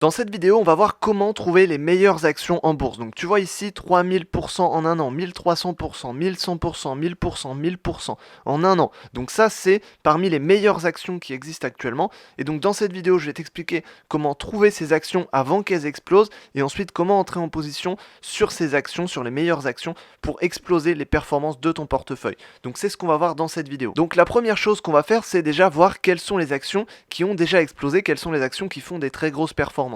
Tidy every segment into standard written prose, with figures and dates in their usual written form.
Dans cette vidéo, on va voir comment trouver les meilleures actions en bourse. Donc tu vois ici 3000% en un an, 1300%, 1100%, 1000%, 1000% en un an. Donc ça c'est parmi les meilleures actions qui existent actuellement. Et donc dans cette vidéo, je vais t'expliquer comment trouver ces actions avant qu'elles explosent et ensuite comment entrer en position sur ces actions, sur les meilleures actions pour exploser les performances de ton portefeuille. Donc c'est ce qu'on va voir dans cette vidéo. Donc la première chose qu'on va faire, c'est déjà voir quelles sont les actions qui ont déjà explosé, quelles sont les actions qui font des très grosses performances.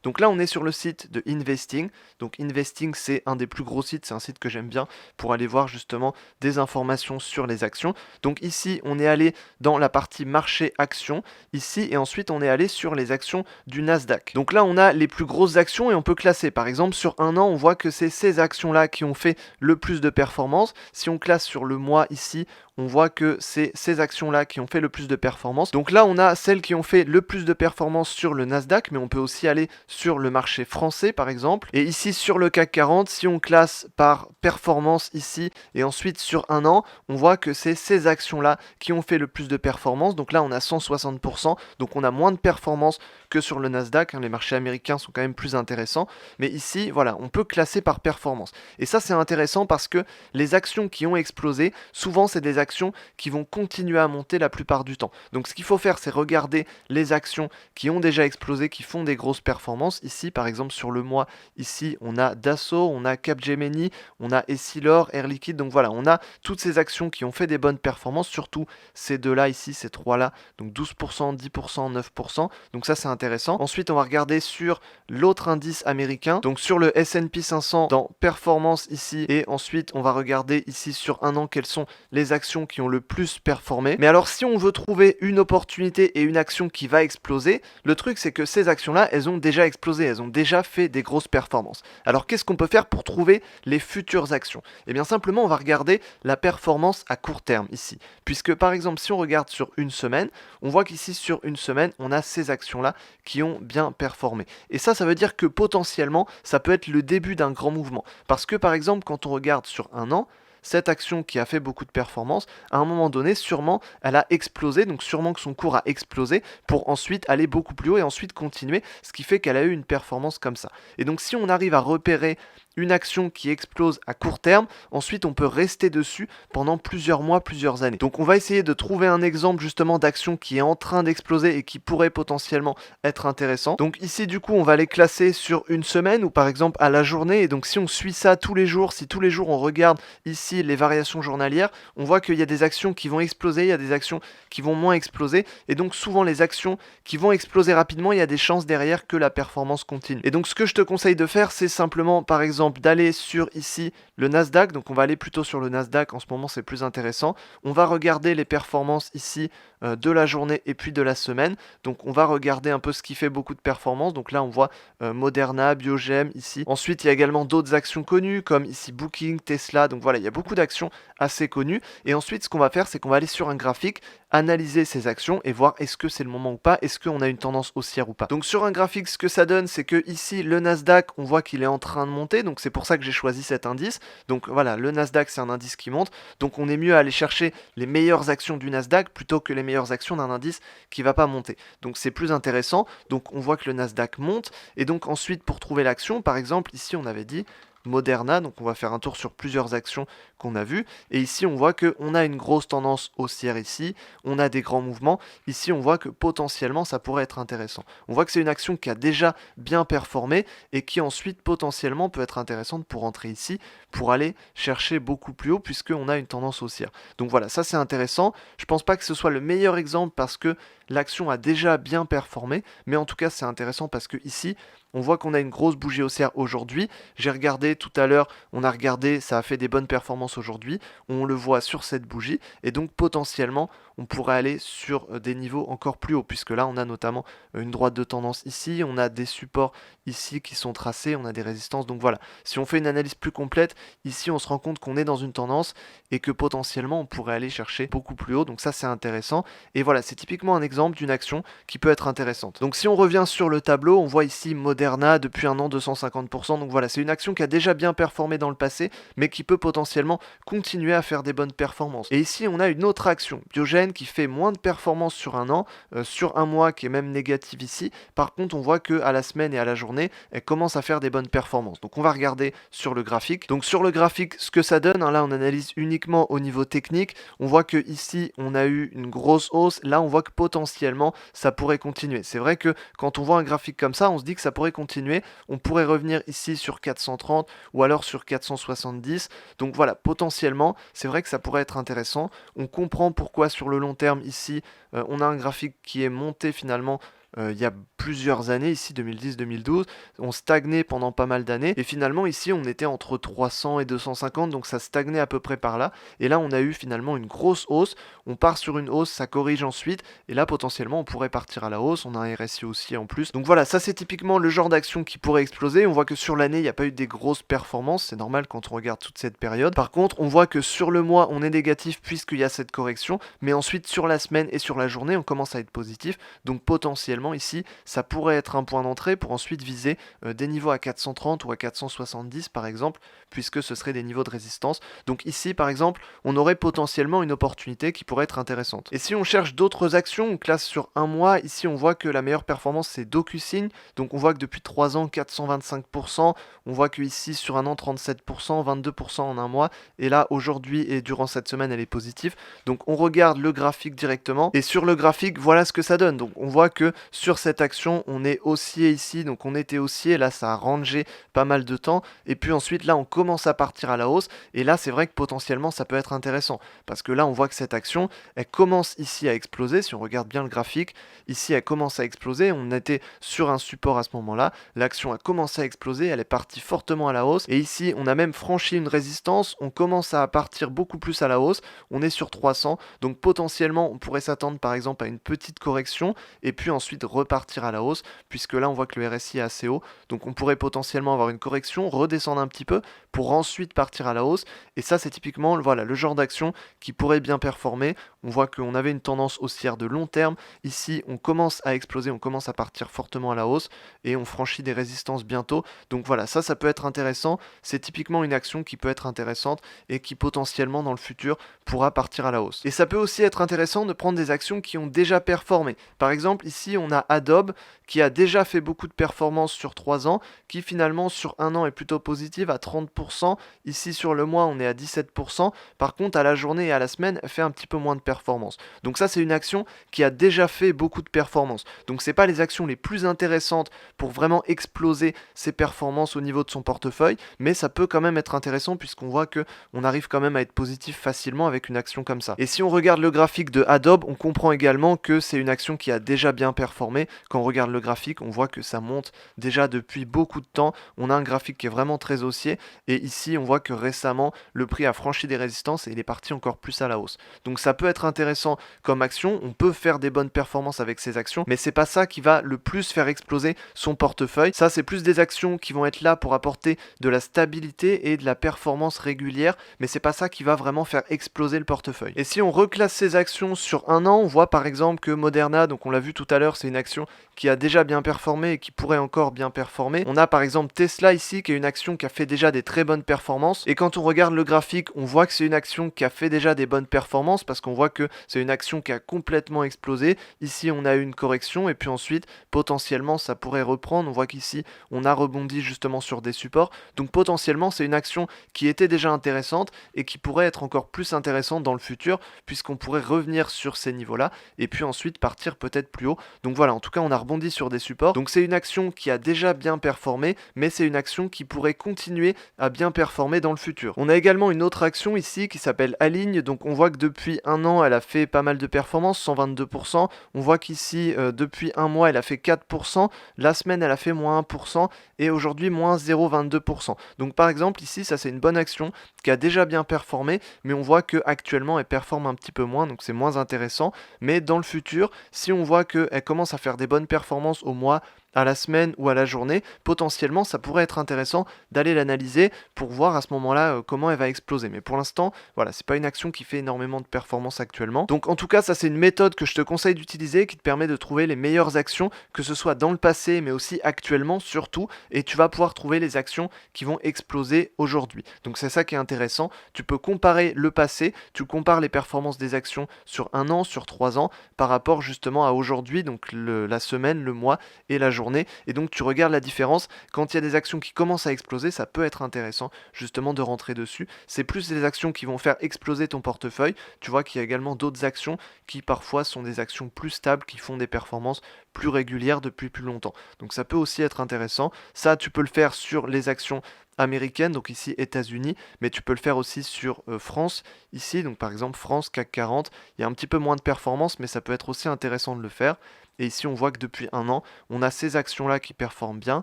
Donc là, on est sur le site de Investing. Donc Investing, c'est un des plus gros sites, c'est un site que j'aime bien pour aller voir justement des informations sur les actions. Donc ici, on est allé dans la partie marché actions, ici, et ensuite on est allé sur les actions du Nasdaq. Donc là, on a les plus grosses actions et on peut classer. Par exemple, sur un an, on voit que c'est ces actions-là qui ont fait le plus de performance. Si on classe sur le mois ici, on voit que c'est ces actions-là qui ont fait le plus de performance. Donc là, on a celles qui ont fait le plus de performance sur le Nasdaq, mais on peut aussi aller sur le marché français, par exemple. Et ici, sur le CAC 40, si on classe par performance ici, et ensuite sur un an, on voit que c'est ces actions-là qui ont fait le plus de performance. Donc là, on a 160%, donc on a moins de performance que sur le Nasdaq. Les marchés américains sont quand même plus intéressants. Mais ici, voilà, on peut classer par performance. Et ça, c'est intéressant parce que les actions qui ont explosé, souvent, c'est des actions qui vont continuer à monter la plupart du temps. Donc ce qu'il faut faire, c'est regarder les actions qui ont déjà explosé, qui font des grosses performances. Ici, par exemple, sur le mois, ici, on a Dassault, on a Capgemini, on a Essilor, Air Liquide. Donc voilà, on a toutes ces actions qui ont fait des bonnes performances, surtout ces deux-là ici, ces trois-là. Donc 12%, 10%, 9%. Donc ça, c'est intéressant. Ensuite, on va regarder sur l'autre indice américain, donc sur le S&P 500 dans performance ici, et ensuite, on va regarder ici sur un an quelles sont les actions qui ont le plus performé. Mais alors si on veut trouver une opportunité et une action qui va exploser, le truc c'est que ces actions-là, elles ont déjà explosé, elles ont déjà fait des grosses performances. Alors qu'est-ce qu'on peut faire pour trouver les futures actions? Eh bien simplement on va regarder la performance à court terme ici. Puisque par exemple si on regarde sur une semaine, on voit qu'ici sur une semaine, on a ces actions-là qui ont bien performé. Et ça veut dire que potentiellement, ça peut être le début d'un grand mouvement. Parce que par exemple, quand on regarde sur un an, cette action qui a fait beaucoup de performance, à un moment donné, sûrement, elle a explosé, donc sûrement que son cours a explosé pour ensuite aller beaucoup plus haut et ensuite continuer, ce qui fait qu'elle a eu une performance comme ça. Et donc si on arrive à repérer une action qui explose à court terme, ensuite on peut rester dessus pendant plusieurs mois, plusieurs années. Donc on va essayer de trouver un exemple justement d'action qui est en train d'exploser et qui pourrait potentiellement être intéressant. Donc ici du coup on va les classer sur une semaine ou par exemple à la journée, et donc si on suit ça tous les jours, si tous les jours on regarde ici les variations journalières, on voit qu'il y a des actions qui vont exploser, il y a des actions qui vont moins exploser, et donc souvent les actions qui vont exploser rapidement, il y a des chances derrière que la performance continue. Et donc ce que je te conseille de faire, c'est simplement par exemple d'aller sur ici le Nasdaq, donc on va aller plutôt sur le Nasdaq, en ce moment c'est plus intéressant. On va regarder les performances ici de la journée et puis de la semaine, donc on va regarder un peu ce qui fait beaucoup de performances. Donc là on voit Moderna, Biogem ici. Ensuite il y a également d'autres actions connues comme ici Booking, Tesla, donc voilà, il y a beaucoup d'actions assez connues. Et ensuite ce qu'on va faire, c'est qu'on va aller sur un graphique, analyser ces actions et voir est-ce que c'est le moment ou pas, est-ce qu'on a une tendance haussière ou pas. Donc sur un graphique, ce que ça donne, c'est que ici le Nasdaq, on voit qu'il est en train de monter, donc c'est pour ça que j'ai choisi cet indice. Donc voilà, le Nasdaq c'est un indice qui monte, donc on est mieux à aller chercher les meilleures actions du Nasdaq plutôt que les meilleures actions d'un indice qui va pas monter. Donc c'est plus intéressant. Donc on voit que le Nasdaq monte, et donc ensuite pour trouver l'action, par exemple ici on avait dit Moderna, donc on va faire un tour sur plusieurs actions qu'on a vues, et ici on voit qu'on a une grosse tendance haussière ici, on a des grands mouvements, ici on voit que potentiellement ça pourrait être intéressant. On voit que c'est une action qui a déjà bien performé et qui ensuite potentiellement peut être intéressante pour entrer ici, pour aller chercher beaucoup plus haut puisqu'on a une tendance haussière. Donc voilà, ça c'est intéressant. Je pense pas que ce soit le meilleur exemple parce que l'action a déjà bien performé, mais en tout cas c'est intéressant parce que ici on voit qu'on a une grosse bougie haussière aujourd'hui. J'ai regardé tout à l'heure, on a regardé, ça a fait des bonnes performances aujourd'hui. On le voit sur cette bougie et donc potentiellement on pourrait aller sur des niveaux encore plus hauts puisque là on a notamment une droite de tendance ici, on a des supports ici qui sont tracés, on a des résistances. Donc voilà, si on fait une analyse plus complète, ici on se rend compte qu'on est dans une tendance et que potentiellement on pourrait aller chercher beaucoup plus haut. Donc ça c'est intéressant. Et voilà, c'est typiquement un exemple d'une action qui peut être intéressante. Donc si on revient sur le tableau, on voit ici Moderna depuis un an 250%. Donc voilà, c'est une action qui a déjà déjà bien performé dans le passé, mais qui peut potentiellement continuer à faire des bonnes performances. Et ici, on a une autre action, Biogen, qui fait moins de performances sur un an, sur un mois qui est même négative ici. Par contre, on voit que à la semaine et à la journée, elle commence à faire des bonnes performances. Donc on va regarder sur le graphique. Donc sur le graphique, ce que ça donne, hein, là on analyse uniquement au niveau technique. On voit que ici, on a eu une grosse hausse. Là, on voit que potentiellement, ça pourrait continuer. C'est vrai que quand on voit un graphique comme ça, on se dit que ça pourrait continuer. On pourrait revenir ici sur 430 ou alors sur 470. Donc voilà, potentiellement, c'est vrai que ça pourrait être intéressant. On comprend pourquoi sur le long terme ici, on a un graphique qui est monté finalement il y a plusieurs années, ici 2010-2012, on stagnait pendant pas mal d'années, et finalement ici on était entre 300 et 250, donc ça stagnait à peu près par là, et là on a eu finalement une grosse hausse, on part sur une hausse, ça corrige ensuite, et là potentiellement on pourrait partir à la hausse, on a un RSI aussi en plus, donc voilà, ça c'est typiquement le genre d'action qui pourrait exploser. On voit que sur l'année il n'y a pas eu des grosses performances, c'est normal quand on regarde toute cette période. Par contre on voit que sur le mois on est négatif puisqu'il y a cette correction, mais ensuite sur la semaine et sur la journée on commence à être positif, donc potentiellement ici, ça pourrait être un point d'entrée pour ensuite viser des niveaux à 430 ou à 470 par exemple, puisque ce seraient des niveaux de résistance. Donc ici, par exemple, on aurait potentiellement une opportunité qui pourrait être intéressante. Et si on cherche d'autres actions, on classe sur un mois. Ici, on voit que la meilleure performance, c'est DocuSign. Donc on voit que depuis 3 ans, 425%. On voit que ici, sur un an, 37%, 22% en un mois. Et là, aujourd'hui et durant cette semaine, elle est positive. Donc on regarde le graphique directement. Et sur le graphique, voilà ce que ça donne. Donc on voit que sur cette action, on est haussier ici, donc on était haussier, là ça a rangé pas mal de temps, et puis ensuite là on commence à partir à la hausse, et là c'est vrai que potentiellement ça peut être intéressant, parce que là on voit que cette action, elle commence ici à exploser. Si on regarde bien le graphique, ici elle commence à exploser, on était sur un support à ce moment-là, l'action a commencé à exploser, elle est partie fortement à la hausse, et ici on a même franchi une résistance, on commence à partir beaucoup plus à la hausse, on est sur 300, donc potentiellement on pourrait s'attendre par exemple à une petite correction, et puis ensuite repartir à la hausse, puisque là on voit que le RSI est assez haut, donc on pourrait potentiellement avoir une correction, redescendre un petit peu, pour ensuite partir à la hausse, et ça c'est typiquement voilà, le genre d'action qui pourrait bien performer. On voit qu'on avait une tendance haussière de long terme, ici on commence à exploser, on commence à partir fortement à la hausse, et on franchit des résistances bientôt, donc voilà, ça peut être intéressant, c'est typiquement une action qui peut être intéressante, et qui potentiellement dans le futur pourra partir à la hausse. Et ça peut aussi être intéressant de prendre des actions qui ont déjà performé. Par exemple, ici on a Adobe qui a déjà fait beaucoup de performances sur 3 ans, qui finalement sur un an est plutôt positive à 30%. Ici sur le mois on est à 17%. Par contre à la journée et à la semaine elle fait un petit peu moins de performance. Donc ça c'est une action qui a déjà fait beaucoup de performances. Donc c'est pas les actions les plus intéressantes pour vraiment exploser ses performances au niveau de son portefeuille, mais ça peut quand même être intéressant puisqu'on voit que on arrive quand même à être positif facilement avec une action comme ça. Et si on regarde le graphique de Adobe, on comprend également que c'est une action qui a déjà bien performé. Quand on regarde le graphique, on voit que ça monte déjà depuis beaucoup de temps. On a un graphique qui est vraiment très haussier, et ici on voit que récemment le prix a franchi des résistances et il est parti encore plus à la hausse. Donc ça peut être intéressant comme action, on peut faire des bonnes performances avec ces actions, mais c'est pas ça qui va le plus faire exploser son portefeuille. Ça c'est plus des actions qui vont être là pour apporter de la stabilité et de la performance régulière, mais c'est pas ça qui va vraiment faire exploser le portefeuille. Et si on reclasse ces actions sur un an, on voit par exemple que Moderna, donc on l'a vu tout à l'heure, c'est une action qui a déjà bien performé et qui pourrait encore bien performer. On a par exemple Tesla ici qui est une action qui a fait déjà des très bonnes performances, et quand on regarde le graphique on voit que c'est une action qui a fait déjà des bonnes performances parce qu'on voit que c'est une action qui a complètement explosé. Ici on a eu une correction et puis ensuite potentiellement ça pourrait reprendre. On voit qu'ici on a rebondi justement sur des supports, donc potentiellement c'est une action qui était déjà intéressante et qui pourrait être encore plus intéressante dans le futur puisqu'on pourrait revenir sur ces niveaux là et puis ensuite partir peut-être plus haut. Donc voilà, en tout cas on a rebondi sur des supports, donc c'est une action qui a déjà bien performé, mais c'est une action qui pourrait continuer à bien performer dans le futur. On a également une autre action ici qui s'appelle Aligne, donc on voit que depuis un an elle a fait pas mal de performances, 122%, on voit qu'ici depuis un mois elle a fait 4%, la semaine elle a fait moins 1%, et aujourd'hui moins 0,22%. Donc par exemple ici ça c'est une bonne action qui a déjà bien performé, mais on voit que actuellement elle performe un petit peu moins, donc c'est moins intéressant. Mais dans le futur, si on voit qu'elle commence à faire des bonnes performances au mois, à la semaine ou à la journée, potentiellement ça pourrait être intéressant d'aller l'analyser pour voir à ce moment-là comment elle va exploser. Mais pour l'instant, voilà, c'est pas une action qui fait énormément de performance actuellement. Donc en tout cas, ça c'est une méthode que je te conseille d'utiliser qui te permet de trouver les meilleures actions, que ce soit dans le passé mais aussi actuellement surtout, et tu vas pouvoir trouver les actions qui vont exploser aujourd'hui. Donc c'est ça qui est intéressant. Tu peux comparer le passé, tu compares les performances des actions sur un an, sur 3 ans, par rapport justement à aujourd'hui, donc la semaine, le mois et la journée. Et donc tu regardes la différence. Quand il y a des actions qui commencent à exploser, ça peut être intéressant justement de rentrer dessus. C'est plus les actions qui vont faire exploser ton portefeuille. Tu vois qu'il y a également d'autres actions qui parfois sont des actions plus stables, qui font des performances plus régulières depuis plus longtemps. Donc ça peut aussi être intéressant. Ça, tu peux le faire sur les actions américaines, donc ici États-Unis, mais tu peux le faire aussi sur France, ici, donc par exemple France, CAC 40, il y a un petit peu moins de performance, mais ça peut être aussi intéressant de le faire. Et ici, on voit que depuis un an, on a ces actions-là qui performent bien.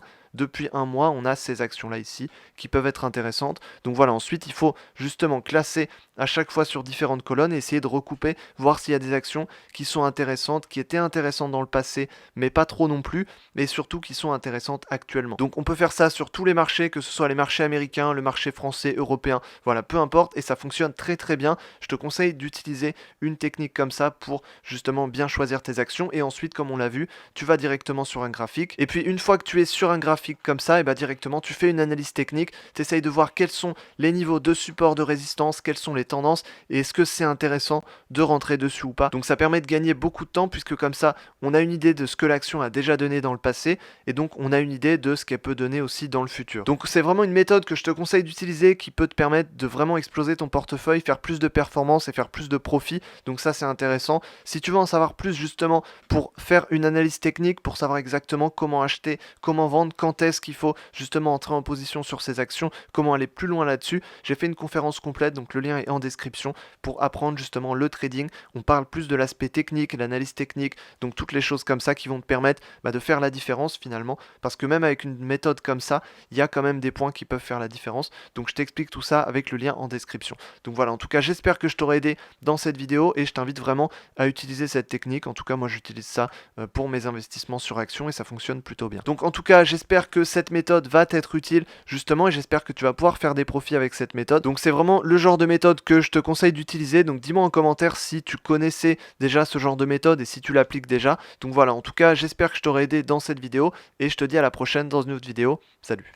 Depuis un mois, on a ces actions-là ici qui peuvent être intéressantes. Donc voilà, ensuite, il faut justement classer à chaque fois sur différentes colonnes et essayer de recouper, voir s'il y a des actions qui sont intéressantes, qui étaient intéressantes dans le passé, mais pas trop non plus, mais surtout qui sont intéressantes actuellement. Donc on peut faire ça sur tous les marchés, que ce soit les marchés américains, le marché français, européen, voilà, peu importe, et ça fonctionne très très bien. Je te conseille d'utiliser une technique comme ça pour justement bien choisir tes actions, et ensuite, comme on l'a vu, tu vas directement sur un graphique, et puis une fois que tu es sur un graphique comme ça, et bah directement tu fais une analyse technique, tu essayes de voir quels sont les niveaux de support, de résistance, quelles sont les tendances, et est-ce que c'est intéressant de rentrer dessus ou pas. Donc ça permet de gagner beaucoup de temps, puisque comme ça, on a une idée de ce que l'action a déjà donné dans le passé, et donc on a une idée de ce qu'elle peut donner aussi dans le futur. Donc c'est vraiment une méthode que je te conseille d'utiliser, qui peut te permettre de vraiment exploser ton portefeuille, faire plus de performance et faire plus de profit. Donc ça c'est intéressant. Si tu veux en savoir plus justement pour faire une analyse technique, pour savoir exactement comment acheter, comment vendre, quand est-ce qu'il faut justement entrer en position sur ces actions, comment aller plus loin là-dessus, j'ai fait une conférence complète, donc le lien est en description, pour apprendre justement le trading. On parle plus de l'aspect technique, l'analyse technique, donc toutes les choses comme ça qui vont te permettre de faire la différence finalement, parce que même avec une méthode comme ça, il y a quand même des points qui peuvent faire la différence. Donc je t'explique tout ça avec le lien en description. Donc voilà, en tout cas j'espère que je t'aurai aidé dans cette vidéo, et je t'invite vraiment à utiliser cette technique. En tout cas moi j'utilise ça pour mes investissements sur actions, et ça fonctionne plutôt bien. Donc en tout cas j'espère que cette méthode va t'être utile justement, et j'espère que tu vas pouvoir faire des profits avec cette méthode. Donc c'est vraiment le genre de méthode que je te conseille d'utiliser. Donc dis-moi en commentaire si tu connaissais déjà ce genre de méthode et si tu l'appliques déjà. Donc voilà, en tout cas j'espère que je t'aurai aidé dans cette vidéo, et je te dis à la prochaine dans une autre vidéo. Salut.